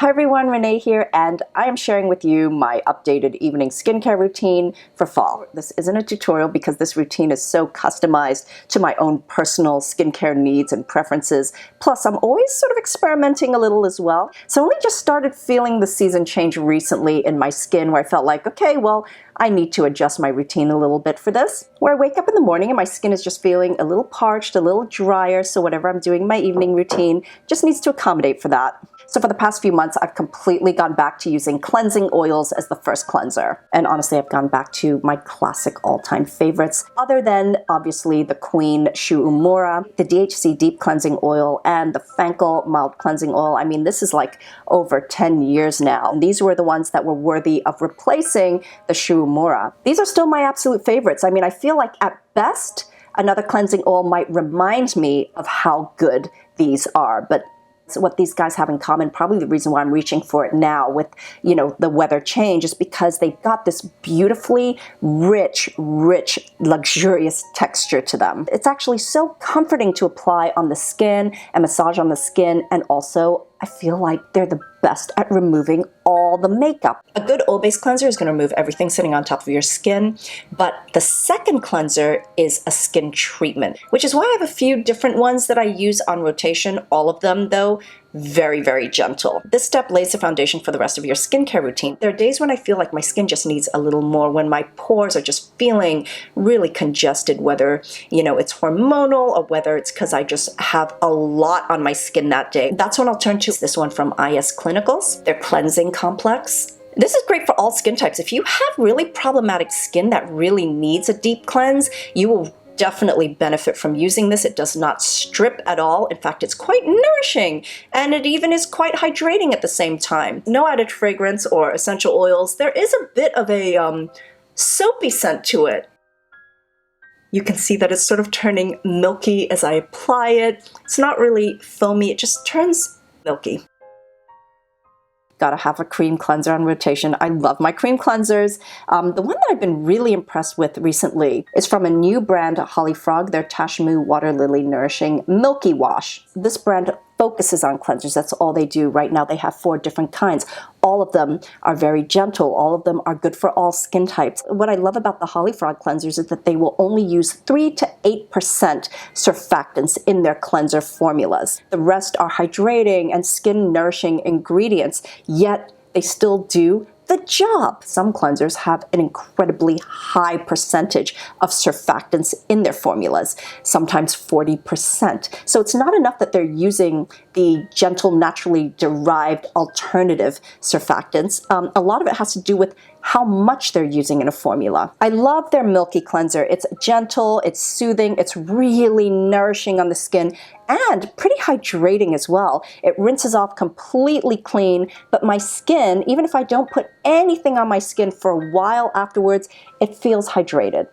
Hi everyone, Renee here, and I am sharing with you my updated evening skincare routine for fall. This isn't a tutorial because this routine is so customized to my own personal skincare needs and preferences. Plus, I'm always sort of experimenting a little as well. So I only just started feeling the season change recently in my skin where I felt like, okay, well, I need to adjust my routine a little bit for this. Where I wake up in the morning and my skin is just feeling a little parched, a little drier, so whatever I'm doing in my evening routine just needs to accommodate for that. So for the past few months, I've completely gone back to using cleansing oils as the first cleanser. And honestly, I've gone back to my classic all-time favorites, other than obviously the Queen Shu Uemura, the DHC Deep Cleansing Oil, and the Fancl Mild Cleansing Oil. I mean, this is like over 10 years now. And these were the ones that were worthy of replacing the Shu Uemura. These are still my absolute favorites. I mean, I feel like at best, another cleansing oil might remind me of how good these are, but what these guys have in common, probably the reason why I'm reaching for it now with, the weather change, is because they've got this beautifully rich, luxurious texture to them. It's actually so comforting to apply on the skin and massage on the skin, and also I feel like they're the best at removing all the makeup. A good oil-based cleanser is going to remove everything sitting on top of your skin, but the second cleanser is a skin treatment, which is why I have a few different ones that I use on rotation, all of them though very gentle. This step lays the foundation for the rest of your skincare routine. There are days when I feel like my skin just needs a little more, when my pores are just feeling really congested, whether, it's hormonal or whether it's because I just have a lot on my skin that day. That's when I'll turn to this one from IS Clinicals, their Cleansing Complex. This is great for all skin types. If you have really problematic skin that really needs a deep cleanse, you will definitely benefit from using this. It does not strip at all. In fact, it's quite nourishing, and it even is quite hydrating at the same time. No added fragrance or essential oils. There is a bit of a soapy scent to it. You can see that it's sort of turning milky as I apply it. It's not really foamy, it just turns milky. Gotta have a cream cleanser on rotation. I love my cream cleansers. The one that I've been really impressed with recently is from a new brand, Holly Frog, their Tashmoo Water Lily Nourishing Milky Wash. This brand focuses on cleansers. That's all they do. Right now they have 4 different kinds. All of them are very gentle. All of them are good for all skin types. What I love about the Holly Frog cleansers is that they will only use 3 to 8% surfactants in their cleanser formulas. The rest are hydrating and skin nourishing ingredients, yet they still do the job. Some cleansers have an incredibly high percentage of surfactants in their formulas, sometimes 40%. So it's not enough that they're using the gentle, naturally derived alternative surfactants. A lot of it has to do with how much they're using in a formula. I love their Milky Cleanser. It's gentle, it's soothing, it's really nourishing on the skin, and pretty hydrating as well. It rinses off completely clean, but my skin, even if I don't put anything on my skin for a while afterwards, it feels hydrated.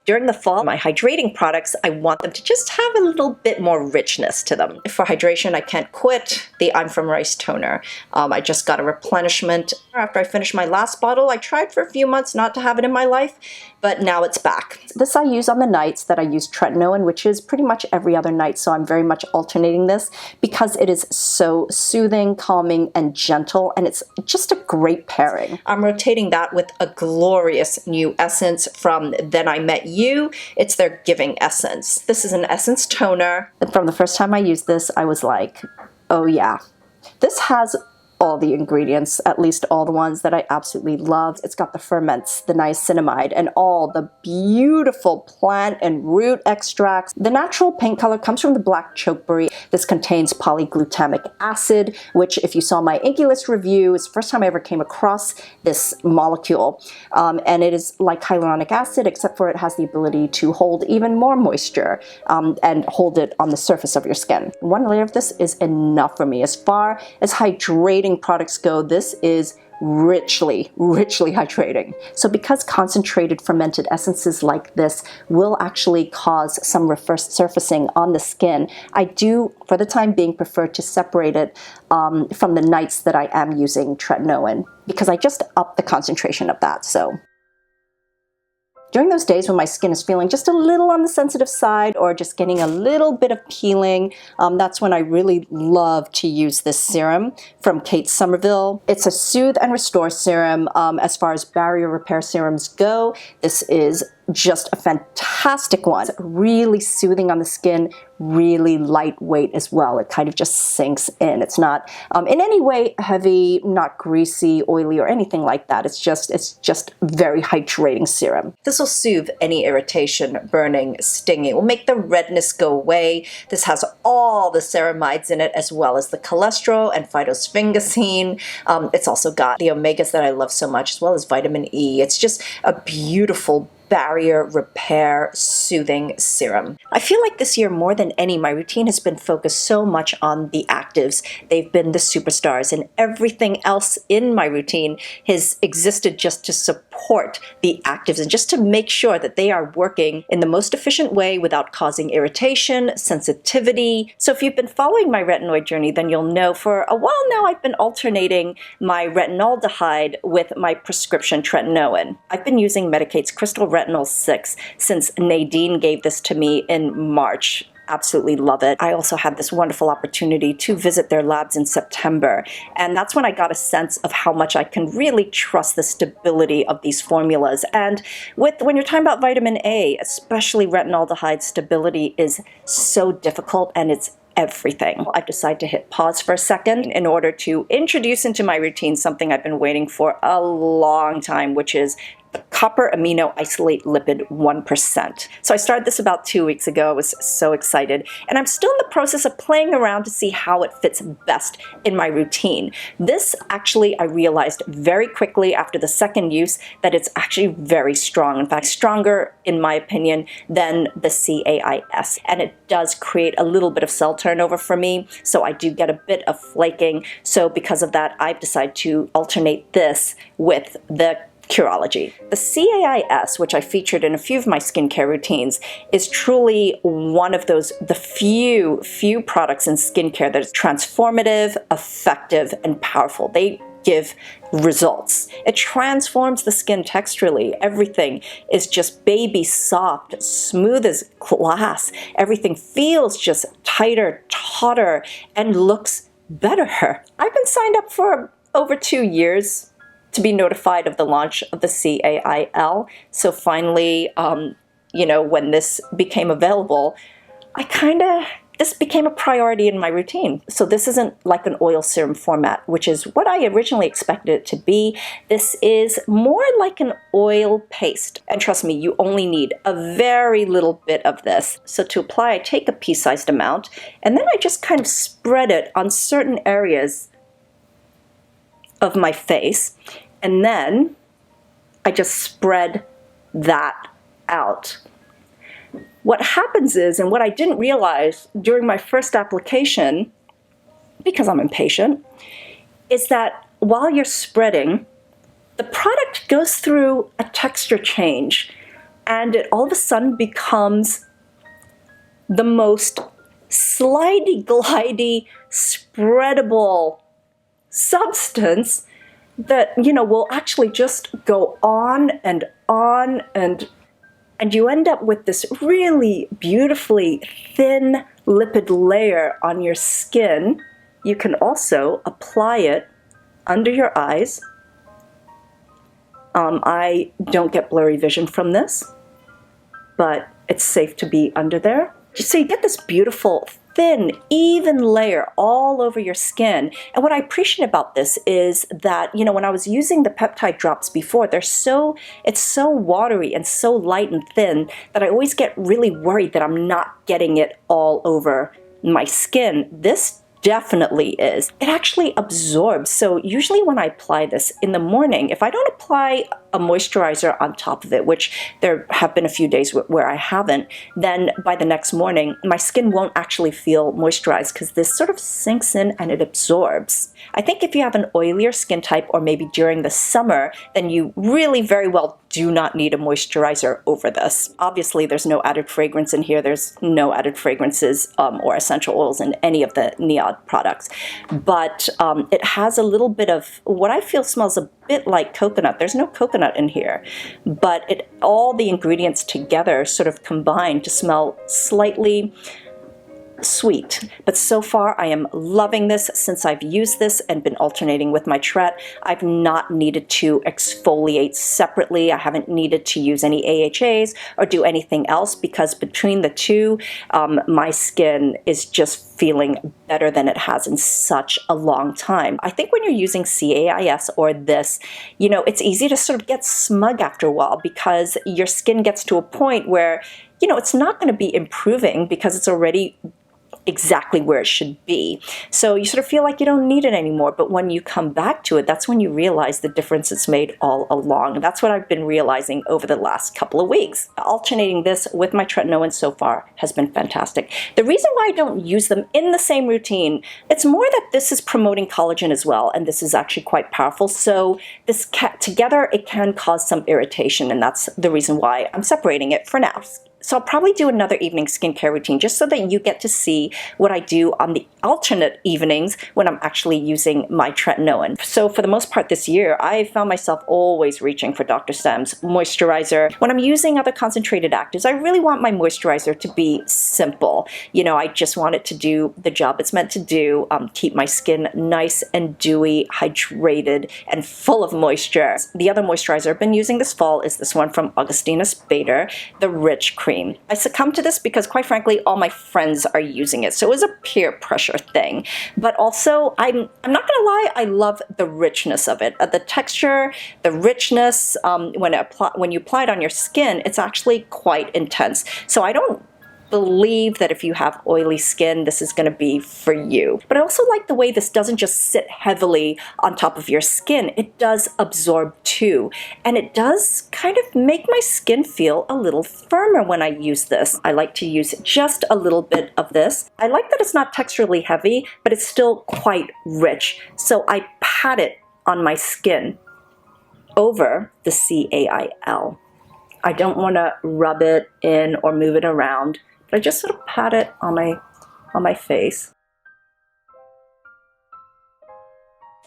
During the fall, my hydrating products, I want them to just have a little bit more richness to them. For hydration, I can't quit the I'm From Rice toner. I just got a replenishment. After I finished my last bottle, I tried for a few months not to have it in my life, but now it's back. This I use on the nights that I use tretinoin, which is pretty much every other night, so I'm very much alternating this because it is so soothing, calming, and gentle, and it's just a great pairing. I'm rotating that with a glorious new essence from Then I Met You. It's their Giving Essence. This is an essence toner. From the first time I used this, I was like, oh yeah. This has all the ingredients, at least all the ones that I absolutely love. It's got the ferments, the niacinamide, and all the beautiful plant and root extracts. The natural pink color comes from the black chokeberry. This contains polyglutamic acid, which if you saw my Inky List review, is the first time I ever came across this molecule. And it is like hyaluronic acid, except for it has the ability to hold even more moisture and hold it on the surface of your skin. One layer of this is enough for me. As far as hydrating products go, this is richly hydrating. So because concentrated fermented essences like this will actually cause some reverse surfacing on the skin, I do, for the time being, prefer to separate it from the nights that I am using tretinoin, because I just up the concentration of that. So During those days when my skin is feeling just a little on the sensitive side or just getting a little bit of peeling, that's when I really love to use this serum from Kate Somerville. It's a soothe and restore serum. As far as barrier repair serums go, this is just a fantastic one. It's really soothing on the skin, really lightweight as well. It kind of just sinks in. It's not in any way heavy, not greasy, oily, or anything like that. It's just very hydrating serum. This will soothe any irritation, burning, stinging. It will make the redness go away. This has all the ceramides in it, as well as the cholesterol and phytosphingosine. It's also got the omegas that I love so much, as well as vitamin E. It's just a beautiful barrier repair soothing serum. I feel like this year more than any, my routine has been focused so much on the actives. They've been the superstars, and everything else in my routine has existed just to support the actives and just to make sure that they are working in the most efficient way without causing irritation, sensitivity. So if you've been following my retinoid journey, then you'll know for a while now I've been alternating my retinaldehyde with my prescription tretinoin. I've been using Medicaid's Crystal Retinol 6 since Nadine gave this to me in March. Absolutely love it. I also had this wonderful opportunity to visit their labs in September, and that's when I got a sense of how much I can really trust the stability of these formulas. And when you're talking about vitamin A, especially retinaldehyde, stability is so difficult, and it's everything. I've decided to hit pause for a second in order to introduce into my routine something I've been waiting for a long time, which is the copper amino isolate lipid 1%. So I started this about 2 weeks ago. I was so excited, and I'm still in the process of playing around to see how it fits best in my routine. This actually, I realized very quickly after the second use that it's actually very strong. In fact, stronger, in my opinion, than the CAIS. And it does create a little bit of cell turnover for me, so I do get a bit of flaking. So because of that, I've decided to alternate this with the Curology. The CAIS, which I featured in a few of my skincare routines, is truly one of the few products in skincare that is transformative, effective, and powerful. They give results. It transforms the skin texturally. Everything is just baby soft, smooth as glass. Everything feels just tighter, tauter, and looks better. I've been signed up for over 2 years to be notified of the launch of the CAIL. So finally, when this became available, this became a priority in my routine. So this isn't like an oil serum format, which is what I originally expected it to be. This is more like an oil paste. And trust me, you only need a very little bit of this. So to apply, I take a pea-sized amount, and then I just kind of spread it on certain areas of my face, and then I just spread that out. What happens is, and what I didn't realize during my first application, because I'm impatient, is that while you're spreading, the product goes through a texture change, and it all of a sudden becomes the most slidey, glidey, spreadable substance that, will actually just go on, and you end up with this really beautifully thin lipid layer on your skin. You can also apply it under your eyes. I don't get blurry vision from this, but it's safe to be under there. So you get this beautiful thin, even layer all over your skin. And what I appreciate about this is that, when I was using the peptide drops before, it's so watery and so light and thin that I always get really worried that I'm not getting it all over my skin. This definitely is. It actually absorbs. So usually when I apply this in the morning, if I don't apply a moisturizer on top of it, which there have been a few days where I haven't, then by the next morning, my skin won't actually feel moisturized because this sort of sinks in and it absorbs. I think if you have an oilier skin type, or maybe during the summer, then you really very well do not need a moisturizer over this. Obviously, there's no added fragrance in here. There's no added fragrances or essential oils in any of the NIOD products. But it has a little bit of what I feel smells a bit like coconut. There's no coconut in here, but all the ingredients together sort of combine to smell slightly sweet. But so far I am loving this. Since I've used this and been alternating with my Tret, I've not needed to exfoliate separately. I haven't needed to use any AHAs or do anything else, because between the two, my skin is just feeling better than it has in such a long time. I think when you're using CAIS or this, you know, it's easy to sort of get smug after a while, because your skin gets to a point where, you know, it's not going to be improving because it's already exactly where it should be. So you sort of feel like you don't need it anymore, but when you come back to it, that's when you realize the difference it's made all along. And that's what I've been realizing over the last couple of weeks. Alternating this with my tretinoin so far has been fantastic. The reason why I don't use them in the same routine, it's more that this is promoting collagen as well, and this is actually quite powerful. So this together, it can cause some irritation, and that's the reason why I'm separating it for now. So I'll probably do another evening skincare routine just so that you get to see what I do on the alternate evenings when I'm actually using my tretinoin. So for the most part this year, I found myself always reaching for Dr. Stem's moisturizer. When I'm using other concentrated actives, I really want my moisturizer to be simple. You know, I just want it to do the job it's meant to do, keep my skin nice and dewy, hydrated, and full of moisture. The other moisturizer I've been using this fall is this one from Augustinus Bader, the Rich Cream. I succumbed to this because, quite frankly, all my friends are using it, so it was a peer pressure thing. But also, I'm not gonna lie, I love the richness of it. The texture, the richness, when you apply it on your skin, it's actually quite intense. So I don't believe that if you have oily skin, this is going to be for you. But I also like the way this doesn't just sit heavily on top of your skin. It does absorb too. And it does kind of make my skin feel a little firmer when I use this. I like to use just a little bit of this. I like that it's not texturally heavy, but it's still quite rich. So I pat it on my skin over the CAIL. I don't want to rub it in or move it around. I just sort of pat it on my face.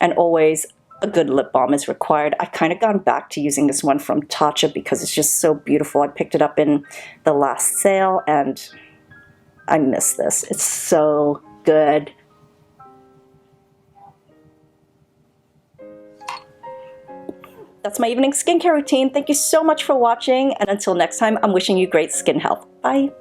And always a good lip balm is required. I've kind of gone back to using this one from Tatcha because it's just so beautiful. I picked it up in the last sale and I miss this. It's so good. That's my evening skincare routine. Thank you so much for watching, and until next time, I'm wishing you great skin health. Bye.